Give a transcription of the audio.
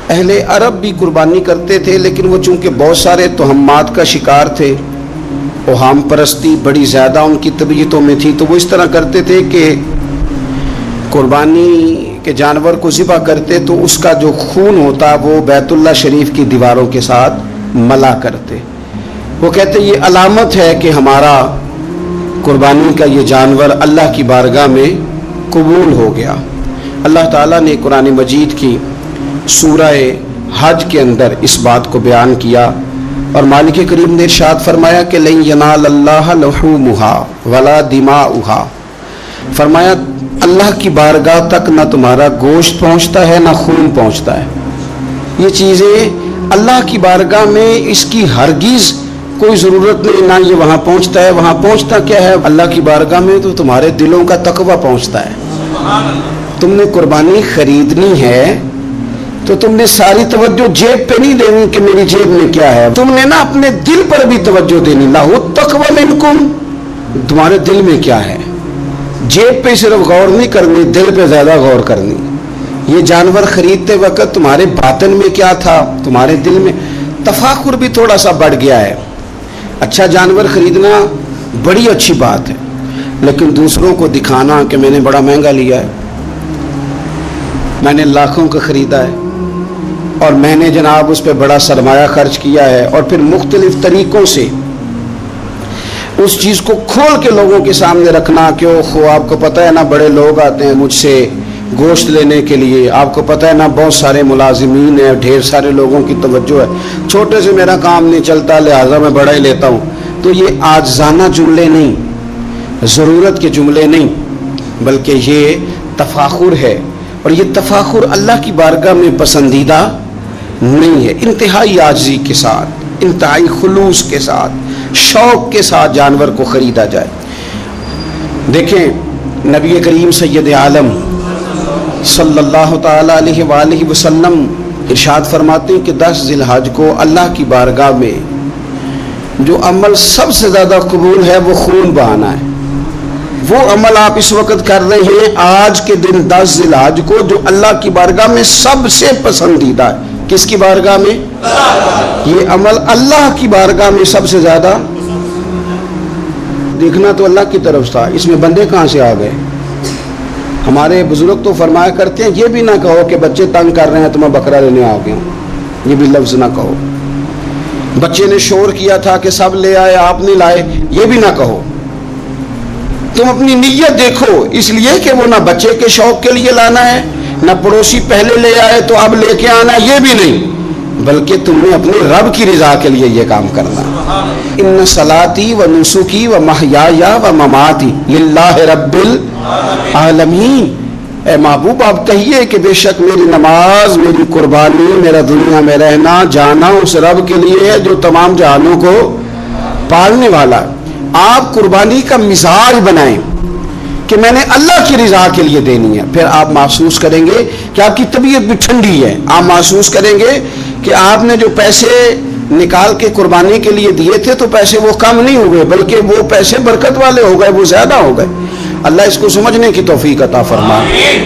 اہل عرب بھی قربانی کرتے تھے، لیکن وہ چونکہ بہت سارے توہمات کا شکار تھے، اوہام پرستی بڑی زیادہ ان کی طبیعتوں میں تھی، تو وہ اس طرح کرتے تھے کہ قربانی کے جانور کو ذبح کرتے تو اس کا جو خون ہوتا وہ بیت اللہ شریف کی دیواروں کے ساتھ ملا کرتے۔ وہ کہتے یہ علامت ہے کہ ہمارا قربانی کا یہ جانور اللہ کی بارگاہ میں قبول ہو گیا۔ اللہ تعالیٰ نے قرآن مجید کی سورہ حج کے اندر اس بات کو بیان کیا، اور مالک کریم نے ارشاد فرمایا کہ لن ینال اللہ لحومها ولا دماؤها، فرمایا اللہ کی بارگاہ تک نہ تمہارا گوشت پہنچتا ہے نہ خون پہنچتا ہے۔ یہ چیزیں اللہ کی بارگاہ میں اس کی ہرگز کوئی ضرورت نہیں، نہ یہ وہاں پہنچتا ہے۔ وہاں پہنچتا کیا ہے؟ اللہ کی بارگاہ میں تو تمہارے دلوں کا تقویٰ پہنچتا ہے۔ تم نے قربانی خریدنی ہے تو تم نے ساری توجہ جیب پہ نہیں دینی کہ میری جیب میں کیا ہے، تم نے نا اپنے دل پر بھی توجہ دینی۔ لاہ التقویٰ منکم، تمہارے دل میں کیا ہے۔ جیب پہ صرف غور نہیں کرنی، دل پہ زیادہ غور کرنی۔ یہ جانور خریدتے وقت تمہارے باطن میں کیا تھا، تمہارے دل میں تفاخر بھی تھوڑا سا بڑھ گیا ہے۔ اچھا جانور خریدنا بڑی اچھی بات ہے، لیکن دوسروں کو دکھانا کہ میں نے بڑا مہنگا لیا ہے، میں نے لاکھوں کا خریدا ہے، اور میں نے جناب اس پہ بڑا سرمایہ خرچ کیا ہے، اور پھر مختلف طریقوں سے اس چیز کو کھول کے لوگوں کے سامنے رکھنا کہ اوہ آپ کو پتہ ہے نا بڑے لوگ آتے ہیں مجھ سے گوشت لینے کے لیے، آپ کو پتہ ہے نا بہت سارے ملازمین ہیں، ڈھیر سارے لوگوں کی توجہ ہے، چھوٹے سے میرا کام نہیں چلتا لہٰذا میں بڑا ہی لیتا ہوں۔ تو یہ عاجزانہ جملے نہیں، ضرورت کے جملے نہیں، بلکہ یہ تفاخر ہے، اور یہ تفاخر اللہ کی بارگاہ میں پسندیدہ نہیں ہے۔ انتہائی عاجزی کے ساتھ، انتہائی خلوص کے ساتھ، شوق کے ساتھ جانور کو خریدا جائے۔ دیکھیں نبی کریم سید عالم صلی اللہ تعالی علیہ وآلہ وسلم ارشاد فرماتے ہیں کہ 10 ذی الحج کو اللہ کی بارگاہ میں جو عمل سب سے زیادہ قبول ہے وہ خون بہانا ہے۔ وہ عمل آپ اس وقت کر رہے ہیں آج کے دن 10 ذی الحج کو، جو اللہ کی بارگاہ میں سب سے پسندیدہ ہے۔ کس کی بارگاہ میں؟ یہ عمل اللہ کی بارگاہ میں سب سے زیادہ، دیکھنا تو اللہ کی طرف تھا، اس میں بندے کہاں سے آ گئے؟ ہمارے بزرگ تو فرمایا کرتے ہیں یہ بھی نہ کہو کہ بچے تنگ کر رہے ہیں تو میں بکرا لینے آ گیا ہوں، یہ بھی لفظ نہ کہو۔ بچے نے شور کیا تھا کہ سب لے آئے آپ نہیں لائے، یہ بھی نہ کہو۔ تم اپنی نیت دیکھو، اس لیے کہ وہ نہ بچے کے شوق کے لیے لانا ہے، نہ پڑوسی پہلے لے آئے تو اب لے کے آنا، یہ بھی نہیں، بلکہ تم نے اپنے رب کی رضا کے لیے یہ کام کرنا۔ ان صلاتی و نسکی و محیای و مماتی للہ رب العالمین، اے محبوب آپ کہیے کہ بے شک میری نماز، میری قربانی، میرا دنیا میں رہنا جانا اس رب کے لیے ہے جو تمام جہانوں کو پالنے والا ہے۔ آپ قربانی کا مزاج بنائیں کہ میں نے اللہ کی رضا کے لیے دینی ہے، پھر آپ محسوس کریں گے کہ آپ کی طبیعت بھی ٹھنڈی ہے، آپ محسوس کریں گے کہ آپ نے جو پیسے نکال کے قربانی کے لیے دیے تھے تو پیسے وہ کم نہیں ہوئے بلکہ وہ پیسے برکت والے ہو گئے، وہ زیادہ ہو گئے۔ اللہ اس کو سمجھنے کی توفیق عطا فرمائے۔